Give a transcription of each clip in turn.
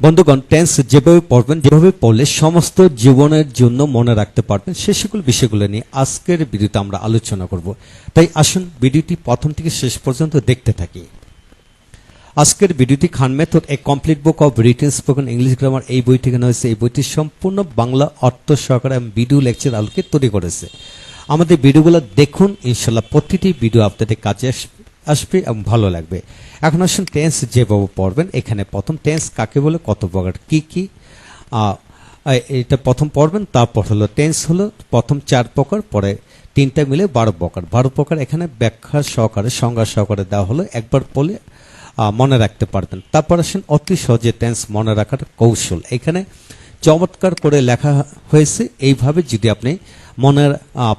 বন্ধুগণ, টেন্স যেভাবে পড়বেন, যেভাবে পড়লে সমস্ত জীবনের জন্য মনে রাখতে পারবেন, সে সকল বিষয়গুলো নিয়ে আজকের ভিডিওতে আমরা আলোচনা করব। তাই আসুন ভিডিওটি প্রথম থেকে শেষ পর্যন্ত দেখতে থাকি। আজকের ভিডিওটি খান মেথড এ complete book of written spoken English grammar এই বই থেকে নেওয়া হয়েছে। এই বইটি সম্পূর্ণ বাংলা অর্থ সহকারে এবং ভিডিও লেকচার আলোকে তৈরি করেছে। আমাদের ভিডিওগুলো দেখুন, ইনশাল্লাহ প্রতিটি ভিডিও আপনাদের কাজে আসবে এবং ভালো লাগবে। এখন আসুন টেন্স যেভাবে পড়বেন। এখানে প্রথম টেন্স কাকে বলে, কত প্রকার, কি কি, এটা প্রথম পড়বেন। তারপর হলো টেন্স হলো প্রথম 4 প্রকার, পরে 3টা মিলে 12 প্রকার। 12 প্রকার এখানে ব্যাখ্যা সহকারে, সংজ্ঞা সহকারে দেওয়া হলো, একবার পড়লে মনে রাখতে পারবেন। তারপর আসেন অতি সহজে টেন্স মনে রাখার কৌশল। এখানে চমৎকার করে লেখা হয়েছে। এইভাবে যদি আপনি মনে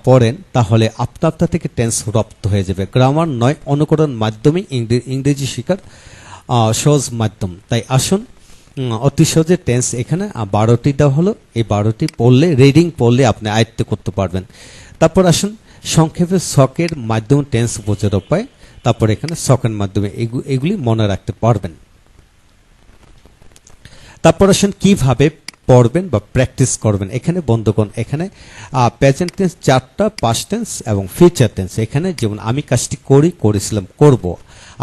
পড়েন তাহলে আপনা থেকে টেন্স রপ্ত হয়ে যাবে। গ্রামার নয়, অনুকরণ মাধ্যমে ইংরেজি শেখার সহজ মাধ্যম। তাই আসুন অতি সহজে টেন্স এখানে 12টি দেওয়া হলো। এই 12টি পড়লে, রিডিং পড়লে আপনি আয়ত্ত করতে পারবেন। তারপর আসুন সংক্ষেপে শখের মাধ্যমে টেন্স বোঝার উপায়। তারপর এখানে শখের মাধ্যমে এগুলি মনে রাখতে পারবেন। তারপর আসুন কিভাবে পড়বেন বা প্র্যাকটিস করবেন। এখানে বন্ধুগণ, এখানে প্রেজেন্ট টেন্স 4টা, পাস্ট টেন্স এবং ফিউচার টেন্স। এখানে যেমন আমি কাজটি করি, করেছিলাম, করব।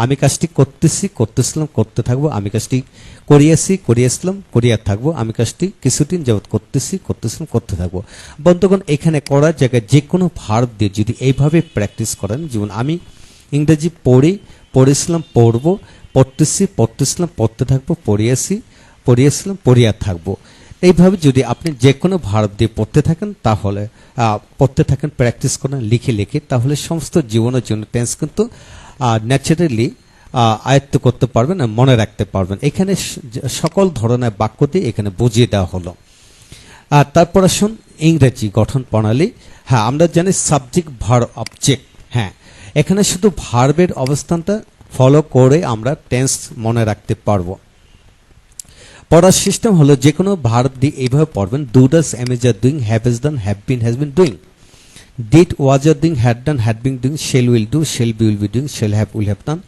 আমি কাজটি করতেছি, করতেছিলাম, করতে থাকবো। আমি কাজটি করিয়েছি, করিয়েছিলাম, করিয়া থাকবো। আমি কাজটি কিছুদিন যাবত করতেছি, করতেছিলাম, করতে থাকবো। বন্ধুগণ, এখানে করার জায়গায় যে কোনো ভার্ব দিয়ে যদি এইভাবে প্র্যাকটিস করেন, যেমন আমি ইংরেজি পড়ি, পড়েছিলাম, পড়ব, পড়তেছি, পড়তেছিলাম, পড়তে থাকবো, পড়িয়েছি, পড়িয়েছিলাম, পড়িয়া থাকবো। এইভাবে যদি আপনি যে কোনো ভার্ব দিয়ে পড়তে থাকেন, তাহলে প্র্যাকটিস করেন লিখে লিখে, তাহলে সমস্ত জীবনের জন্য টেন্স কিন্তু ন্যাচারালি আয়ত্ত করতে পারবেন, মনে রাখতে পারবেন। এখানে সকল ধরনের বাক্য দিয়ে এখানে বুঝিয়ে দেওয়া হলো। আর তারপর আসুন ইংরেজি গঠন প্রণালী। হ্যাঁ, আমরা জানি সাবজেক্ট, ভার্ব, অবজেক্ট। হ্যাঁ, এখানে শুধু ভার্বের অবস্থানটা ফলো করে আমরা টেন্স মনে রাখতে পারবো। পড়ার সিস্টেম হলো যে কোনো ভার্ব দিয়ে এইভাবে পড়বেন। Do, does, am is, are doing, have is done, have been, has been doing, did, was, are doing, had done, had been doing, shall, will do, shall be, will be doing, shall have, will have done,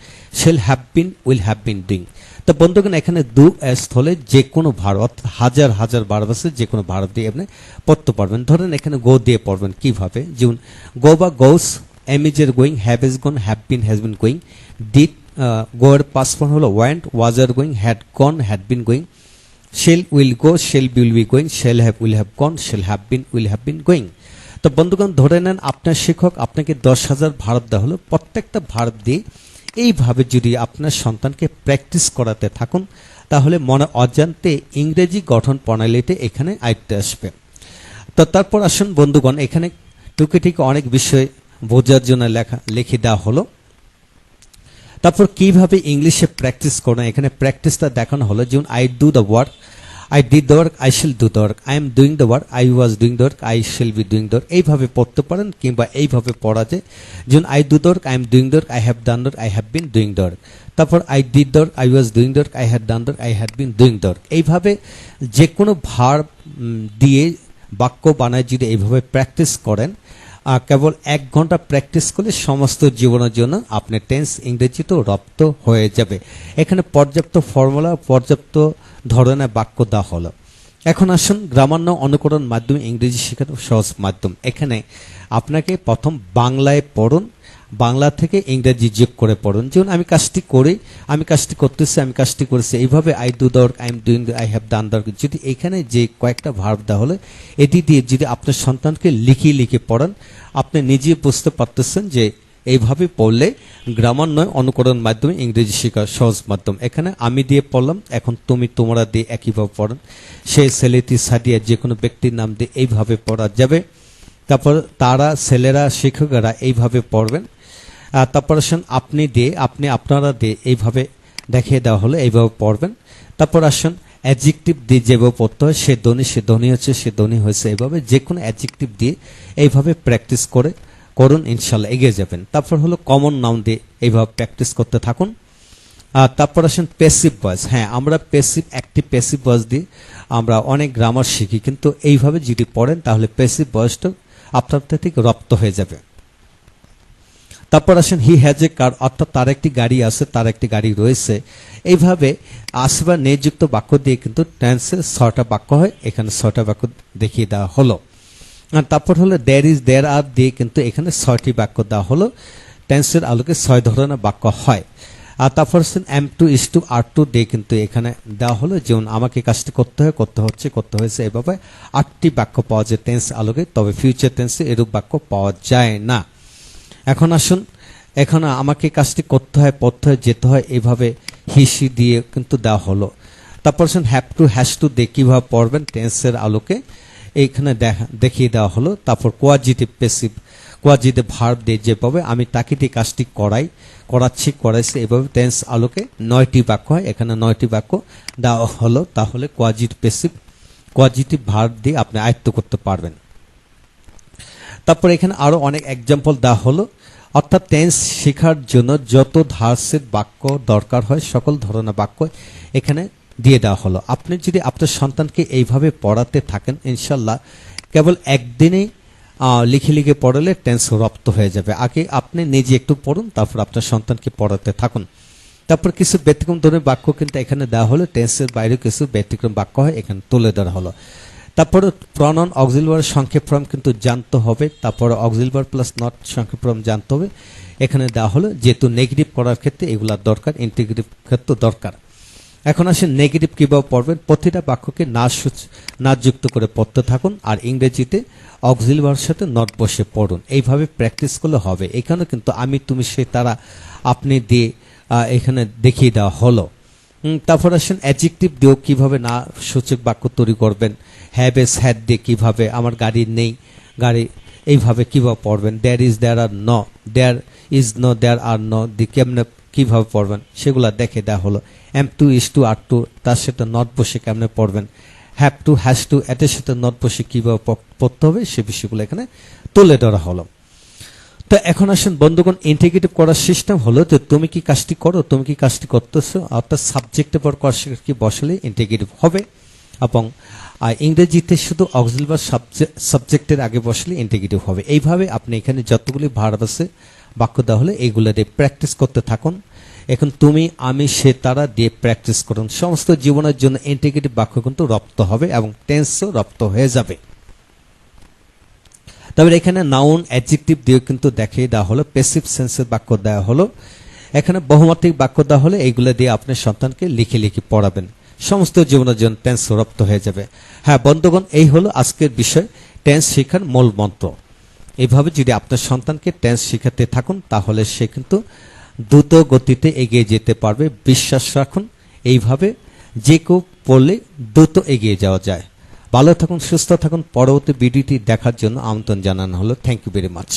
shall have been, will have been doing. তো বন্ধুগণ, এখানে do স্থলে যে কোনো verb, অর্থাৎ হাজার হাজার verb আছে, যে কোনো ভার্ব দিয়ে আপনি পড়তে পারবেন। ধরেন এখানে গো দিয়ে পড়বেন। কিভাবে? যেমন গো বা goes, am is, are going, have is gone, have been, has been going, did, go এর পাস্ট ফর্ম হলো ওয়েন্ট, ওয়াজ আর going, had gone, had been going, shall will go, shall be, will be going, shall have, will have gone, shall have been, will have been going. তো বন্ধুগণ, ধরে নেন আপনার শিক্ষক আপনাকে 10,000 ভার্ব দেওয়া হলো। প্রত্যেকটা ভার্ব দিয়ে এইভাবে যদি আপনার সন্তানকে প্র্যাকটিস করাতে থাকুন, তাহলে মনে অজান্তে ইংরেজি গঠন প্রণালীতে এখানে আয়ত্তে আসবে। তো তারপর আসুন বন্ধুগণ, এখানে টুকিটিকি অনেক বিষয় বোঝার জন্য লিখে দেওয়া হলো। তারপর কিভাবে ইংলিশে প্র্যাকটিস করবেন, এখানে প্র্যাকটিসটা দেখানো হলো। যেমন I do the work, I did the work, I shall do the work, I am doing the work, I was doing the work, I shall be doing the work. এইভাবে পড়তে পারেন, কিংবা এইভাবে পড়া যায়। যেমন I do the work, I am doing the work, I have done the work, I have been doing the work. তারপর I did the work, I was doing the work, I had done the work, I had been doing the work. এইভাবে যে কোনো verb দিয়ে বাক্য বানায় যদি এইভাবে practice করেন, কেবল 1 ঘন্টা প্র্যাকটিস করলে সমস্ত জীবনের জন্য আপনি টেন্স ইংরেজিতেও রপ্ত হয়ে যাবে। এখানে পর্যাপ্ত ফর্মুলা, পর্যাপ্ত ধরনের বাক্য দেওয়া হলো। এখন আসুন গ্রামান্য অনুকরণ মাধ্যমে ইংরেজি শেখার সহজ মাধ্যম। এখানে আপনাকে প্রথম বাংলায় পড়ুন, বাংলা থেকে ইংরেজি যোগ করে পড়ুন। যেমন আমি কাজটি করি, আমি কাজটি করতেছি, আমি কাজটি করেছি। এইভাবে I do the work, I am doing, I have done the work. যদি এখানে যে কয়েকটা ভার্ব দেওয়া হলো, এটি দিয়ে যদি আপনার সন্তানকে লিখে লিখে পড়ান, আপনি নিজে বুঝতে পারতেছেন যে এইভাবে পড়লে গ্রামার নয়, অনুকরণ মাধ্যমে ইংরেজি শেখার সহজ মাধ্যম। এখানে আমি দিয়ে পড়লাম, এখন তুমি, তোমরা দিয়ে একইভাবে পড়েন। সে, ছেলেটি, সাদিয়া, যে কোনো ব্যক্তির নাম দিয়ে এইভাবে পড়া যাবে। তারপর তারা, ছেলেরা, শিক্ষকেরা এইভাবে পড়বেন। তারপর আসুন আপনি দিয়ে, আপনি, আপনারা দিয়ে এইভাবে দেখিয়ে দেওয়া হলো, এইভাবে পড়বেন। তারপর আসুন অ্যাডজেক্টিভ দিয়ে যেভাবে পড়তে হয়, সে ধ্বনি, সে ধ্বনি হচ্ছে, সে ধ্বনি হয়েছে, এইভাবে যে কোনো অ্যাডজেক্টিভ দিয়ে এইভাবে প্র্যাকটিস করুন, ইনশাল্লাহ এগিয়ে যাবেন। তারপর হলো কমন নাউন দিয়ে এইভাবে প্র্যাকটিস করতে থাকুন। তারপর আসেন প্যাসিভ ভয়েস। হ্যাঁ, আমরা অ্যাক্টিভ প্যাসিভ ভয়েস দিয়ে আমরা অনেক গ্রামার শিখি, কিন্তু এইভাবে যদি পড়েন তাহলে প্যাসিভ ভয়েসটা আপনার থেকে রপ্ত হয়ে যাবে। তারপর আসেন হি হ্যাজ এ কার, অর্থাৎ তার একটি গাড়ি আছে, তার একটি গাড়ি রয়েছে। এইভাবে আছে বা নিযুক্ত বাক্য দিয়ে কিন্তু টেন্সের 6টা বাক্য হয়, এখানে 6টা বাক্য দেখিয়ে দেওয়া হলো। আর তারপর হলো দেয়ার ইজ, দেয়ার আর দিয়ে কিন্তু এখানে 6টি বাক্য দেওয়া হলো। টেন্সের আলোকে 6 ধরনের বাক্য হয়। আর তারপর হচ্ছেন am to is to are to দিয়ে কিন্তু এখানে দেওয়া হলো, যেমন আমাকে কাজটি করতে হয়, করতে হচ্ছে, করতে হয়েছে, এভাবে 8টি বাক্য পাওয়া যায় টেন্স আলোকে। তবে ফিউচার টেন্সে এরূপ বাক্য পাওয়া যায় না। এখন আসুন, এখন আমাকে কাজটি করতে হয়, পড়তে হয়, যেতে হয়, এইভাবে হিসি দিয়ে কিন্তু দেওয়া হলো। তারপর আসুন হ্যাভ টু, হ্যাজ টু দিয়ে কীভাবে পড়বেন টেন্সের আলোকে এইখানে দেখিয়ে দেওয়া হলো। তারপর কোয়াজিটিভ পেসিভ, কোয়াজিটিভ ভার্ব দিয়ে যেভাবে আমি তাকে দিয়ে কাজটি করাই, করাচ্ছি, করাইছি, এভাবে টেন্স আলোকে 9টি বাক্য হয়, এখানে 9টি বাক্য দেওয়া হলো। তাহলে কোয়াজিটিভ পেসিভ, কোয়াজিটিভ ভার্ব দিয়ে আপনি আয়ত্ত করতে পারবেন। তারপর এখানে আরো অনেক এক্সাম্পল দেওয়া হলো, অর্থাৎ টেন্স শেখার জন্য যত ধাঁচের বাক্য দরকার হয় সকল ধরনের বাক্য এখানে দিয়ে দেওয়া হলো। আপনি যদি আপনার সন্তানকে এইভাবে পড়াতে থাকেন, ইনশাল্লাহ কেবল একদিনেই লিখে লিখে পড়ালে টেন্স রপ্ত হয়ে যাবে। আগে আপনি নিজে একটু পড়ুন, তারপর আপনার সন্তানকে পড়াতে থাকুন। তারপর কিছু ব্যতিক্রম ধরনের বাক্য কিন্তু এখানে দেওয়া হলো, টেন্সের বাইরে কিছু ব্যতিক্রম বাক্য হয় এখানে তুলে ধরা হলো। তারপরে প্রনাউন অক্সিলারি সংক্ষেপ ফর্ম কিন্তু জানতে হবে। তারপরে অক্সিলারি প্লাস নট সংক্ষেপ ফর্ম জানতে হবে, এখানে দেওয়া হলো। যেহেতু নেগেটিভ করার ক্ষেত্রে এগুলা দরকার, ইন্টিগ্রেটিভ ক্ষেত্রে দরকার। এখন আসেন নেগেটিভ কিভাবে পড়বেন। প্রতিটা বাক্যকে না যুক্ত করে পড়তে থাকুন, আর ইংরেজিতে অক্সিলারির সাথে নট বসে পড়ুন। এইভাবে প্র্যাকটিস করলে হবে। এখানে কিন্তু আমি, তুমি, সে, তারা, আপনি দিয়ে এখানে দেখিয়ে দেওয়া হলো। তারপর আসেন অ্যাডজেক্টিভ দিয়েও কিভাবে না সূচক বাক্য তৈরি করবেন। হ্যাভ এস, হ্যাড দিয়ে কিভাবে, আমার গাড়ি নেই, গাড়ি, এইভাবে কিভাবে পড়বেন। দেয়ার ইজ, দেয়ার আর ন, দেয়ার ইজ ন, দেয়ার আর ন দিয়ে কেমনে কিভাবে পড়বেন সেগুলা দেখে দেওয়া হলো। Am to is to are to, তার সাথে নট বসে কেমনে পড়বেন। হ্যাভ টু, হ্যাজ টু, এটার সাথে নট বসে কিভাবে পড়তে হবে সে বিষয়গুলো এখানে তুলে ধরা হলো। তো এখন আসেন বন্ধুগণ, ইন্টিগ্রেটিভ করার সিস্টেম হলো যে তুমি কি কাজটি করো, তুমি কি কাজটি করতেছো, অর্থাৎ সাবজেক্টের পর কি বসলে ইন্টিগ্রেটিভ হবে, এবং ইংরেজিতে শুধু অক্সিলারি সাবজেক্টের আগে বসলে ইন্টিগ্রেটিভ হবে। এইভাবে আপনি এখানে যতগুলি ভার্ব আছে বাক্য দেওয়া হলে এইগুলো দিয়ে প্র্যাকটিস করতে থাকুন। এখন তুমি, আমি, সে, তারা দিয়ে প্র্যাকটিস করুন। সমস্ত জীবনের জন্য ইন্টিগ্রেটিভ বাক্য কিন্তু রপ্ত হবে এবং টেন্সও রপ্ত হয়ে যাবে। তবে এখানে নাউন অ্যাডজেক্টিভ দিয়ে কিন্তু দেখিয়ে দেওয়া হলো। প্যাসিভ সেন্সের বাক্য দেওয়া হলো, এখানে বহুমাত্রিক বাক্য দেওয়া হলে এইগুলো দিয়ে আপনার সন্তানকে লিখে লিখে পড়াবেন। সমস্ত জীবনের জন্য টেন্স রপ্ত হয়ে যাবে। হ্যাঁ বন্ধুগণ, এই হলো আজকের বিষয়, টেন্স শেখার মূল মন্ত্র। এইভাবে যদি আপনার সন্তানকে টেন্স শেখাতে থাকুন তাহলে সে কিন্তু দ্রুত গতিতে এগিয়ে যেতে পারবে। বিশ্বাস রাখুন, এইভাবে যে কেউ পড়লে দ্রুত এগিয়ে যাওয়া যায়। ভালো থাকুন, সুস্থ থাকুন। পরবর্তী ভিডিওটি দেখার জন্য আমন্ত্রণ জানানো হলো। Thank you very much.